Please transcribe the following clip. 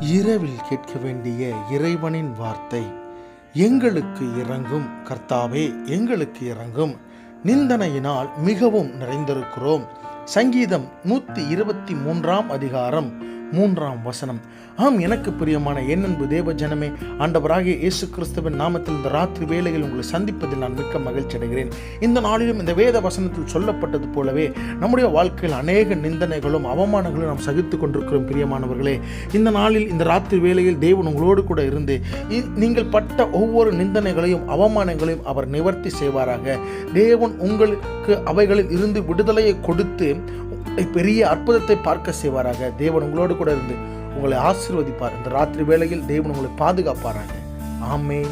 இரவில் கேட்க வேண்டிய இறைவனின் வார்த்தை. எங்களுக்கு இறங்கும் கர்த்தாவே, எங்களுக்கு இறங்கும். நிந்தனையினால் மிகவும் நிறைந்திருக்கிறோம். சங்கீதம் 123 அதிகாரம் 3 ஆம், எனக்கு பிரியமான என் அன்பு தேவ ஜனமே, ஆண்டவராகிய இயேசு கிறிஸ்துவின் நாமத்தில் இந்த ராத்திரி வேளையில் உங்களை சந்திப்பதில் நான் மிக்க மகிழ்ச்சி அடைகிறேன். இந்த நாளிலும் இந்த வேத வசனத்தில் சொல்லப்பட்டது போலவே நம்முடைய வாழ்க்கையில் அநேக நிந்தனைகளும் அவமானங்களும் நாம் சகித்து கொண்டிருக்கிறோம். பிரியமானவர்களே, இந்த நாளில் இந்த ராத்திரி வேளையில் தேவன் உங்களோடு கூட இருந்து நீங்கள் பட்ட ஒவ்வொரு நிந்தனைகளையும் அவமானங்களையும் அவர் நிவர்த்தி செய்வாராக. தேவன் உங்களுக்கு அவைகளில் இருந்து விடுதலையை கொடுத்து பெரிய அற்புதத்தை பார்க்க செய்வாராக. தேவன் உங்களோடு கூட இருந்து உங்களை ஆசீர்வதிப்பார். இந்த ராத்திரி வேளையில் தேவன் உங்களை பாதுகாப்பாராக. ஆமென்.